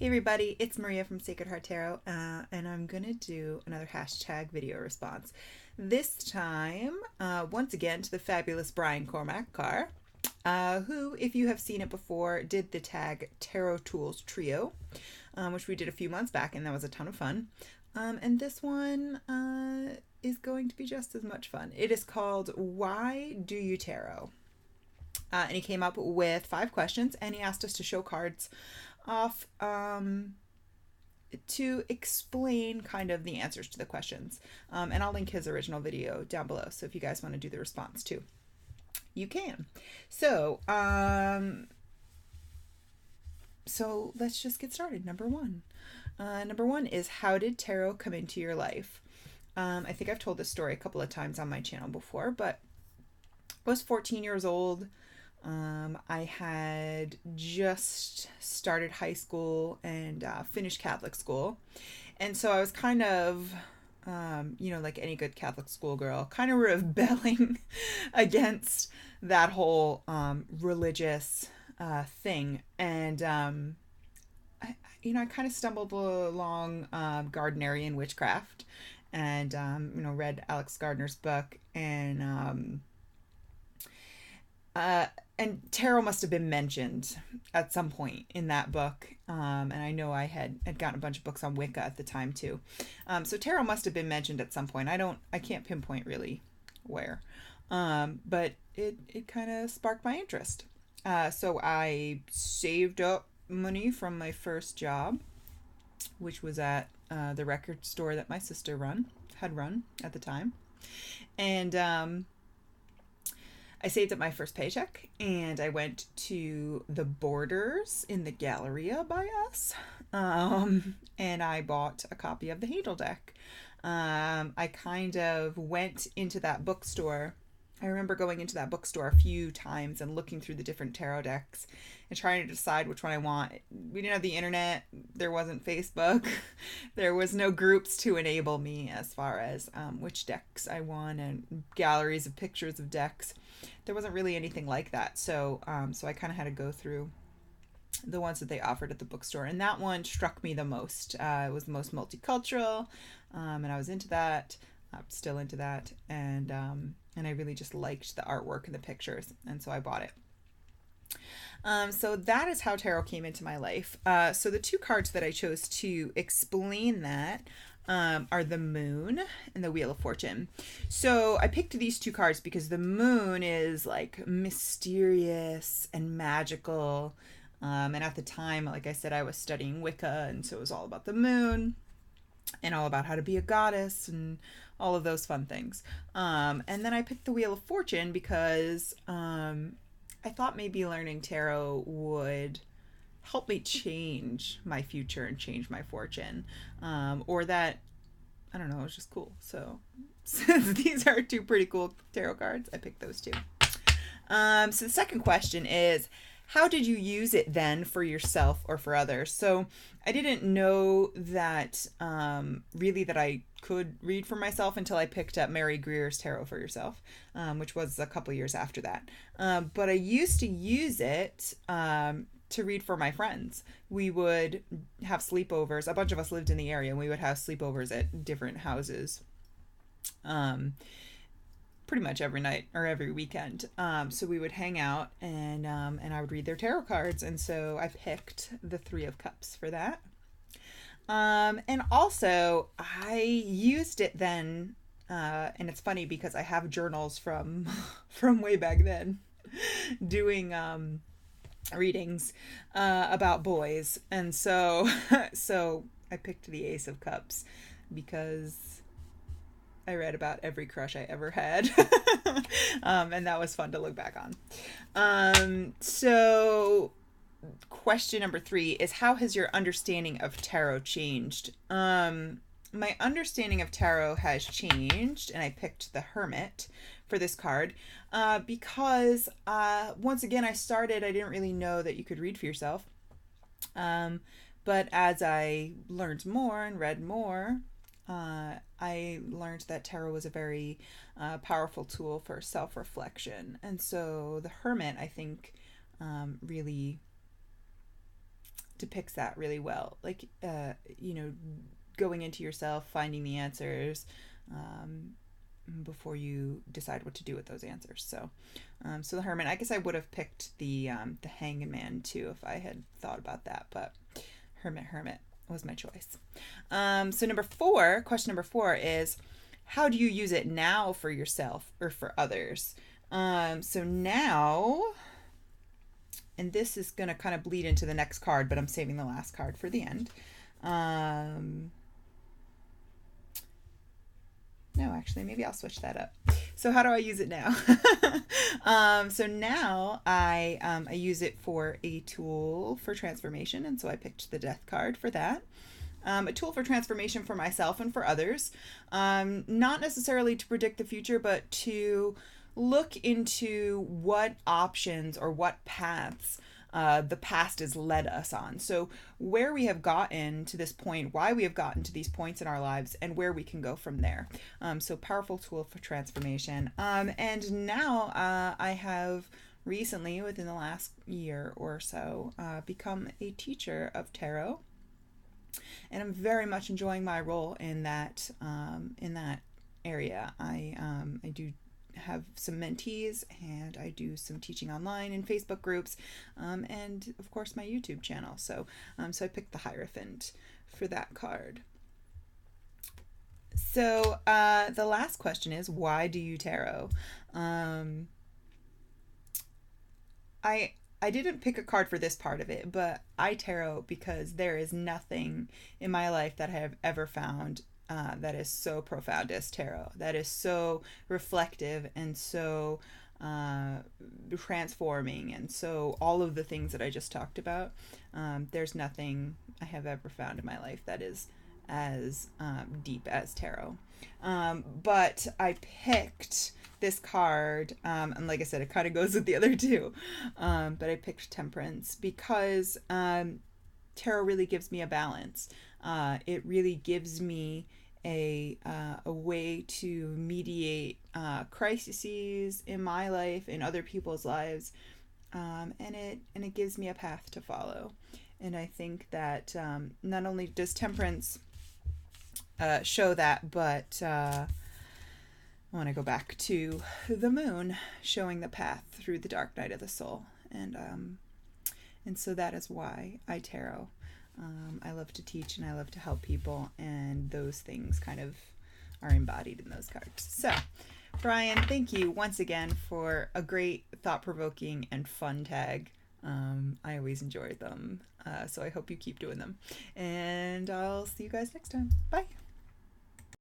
Hey everybody, it's Maria from Sacred Heart Tarot, and I'm gonna do another hashtag video response. This time, once again, to the fabulous Brian Cormack, Carr, who, if you have seen it before, did the tag Tarot Tools Trio, which we did a few months back, and that was a ton of fun. And this one is going to be just as much fun. It is called Why Do You Tarot? And he came up with 5 questions, and he asked us to show cards off to explain kind of the answers to the questions. And I'll link his original video down below, so if you guys want to do the response too, you can. So let's just get started. Number one is, how did tarot come into your life? I think I've told this story a couple of times on my channel before, but I was 14 years old. I had just started high school and finished Catholic school. And so I was kind of, like any good Catholic schoolgirl, kind of rebelling against that whole religious thing. And, I kind of stumbled along Gardnerian witchcraft and, read Alex Gardner's book and tarot must have been mentioned at some point in that book. And I know I had gotten a bunch of books on Wicca at the time too. So tarot must have been mentioned at some point. I can't pinpoint really where. But it kind of sparked my interest. So I saved up money from my first job, which was at the record store that my sister had run at the time. And I saved up my first paycheck, and I went to the Borders in the Galleria by us, and I bought a copy of the Hagel deck. I kind of went into that bookstore. I remember going into that bookstore a few times and looking through the different tarot decks and trying to decide which one I want. We didn't have the internet. There wasn't Facebook. There was no groups to enable me as far as which decks I want and galleries of pictures of decks. There wasn't really anything like that. So I kind of had to go through the ones that they offered at the bookstore. And that one struck me the most. It was the most multicultural, and I was into that. I'm still into that. And I really just liked the artwork and the pictures. And so I bought it. So that is how tarot came into my life. So the 2 cards that I chose to explain that are the Moon and the Wheel of Fortune. So I picked these 2 cards because the Moon is like mysterious and magical. And at the time, like I said, I was studying Wicca, and so it was all about the moon and all about how to be a goddess and all of those fun things. And then I picked the Wheel of Fortune because I thought maybe learning tarot would help me change my future and change my fortune. Or that, I don't know, it was just cool. So since these are 2 pretty cool tarot cards, I picked those 2. So the second question is, how did you use it then for yourself or for others? So I didn't know that really that I could read for myself until I picked up Mary Greer's Tarot for Yourself, which was a couple years after that. But I used to use it to read for my friends. We would have sleepovers. A bunch of us lived in the area, and we would have sleepovers at different houses. Pretty much every night or every weekend. So we would hang out, and I would read their tarot cards. And so I picked the 3 of Cups for that. And also I used it then, and it's funny because I have journals from way back then doing readings about boys. And so I picked the Ace of Cups because I read about every crush I ever had. And that was fun to look back on. So question number 3 is, how has your understanding of tarot changed? My understanding of tarot has changed, and I picked the Hermit for this card because once again, I didn't really know that you could read for yourself. But as I learned more and read more, I learned that tarot was a very powerful tool for self-reflection. And so the Hermit, I think, really depicts that really well. Like, going into yourself, finding the answers, before you decide what to do with those answers. So the Hermit. I guess I would have picked the Hanged Man too if I had thought about that, but Hermit was my choice. So question number 4 is, how do you use it now for yourself or for others? So now, and this is going to kind of bleed into the next card, but I'm saving the last card for the end. No, actually, maybe I'll switch that up. So how do I use it now? So now I use it for a tool for transformation, and so I picked the Death card for that. A tool for transformation for myself and for others. Not necessarily to predict the future, but to look into what options or what paths the past has led us on. So where we have gotten to this point, why we have gotten to these points in our lives, and where we can go from there. So powerful tool for transformation. And now I have recently, within the last year or so, become a teacher of tarot. And I'm very much enjoying my role in that area. I do have some mentees, and I do some teaching online in Facebook groups, and of course my YouTube channel. So I picked the Hierophant for that card. So the last question is, why do you tarot? I didn't pick a card for this part of it, but I tarot because there is nothing in my life that I have ever found that is so profound as tarot, that is so reflective and so transforming, and so all of the things that I just talked about. There's nothing I have ever found in my life that is as deep as tarot. But I picked this card, and like I said, it kind of goes with the other two, but I picked Temperance because tarot really gives me a balance. It really gives me a way to mediate crises in my life, in other people's lives, and it gives me a path to follow. And I think that not only does Temperance show that, but I want to go back to the Moon, showing the path through the dark night of the soul, and so that is why I tarot. I love to teach and I love to help people, and those things kind of are embodied in those cards. So, Brian, thank you once again for a great, thought-provoking, and fun tag. I always enjoy them, so I hope you keep doing them. And I'll see you guys next time. Bye!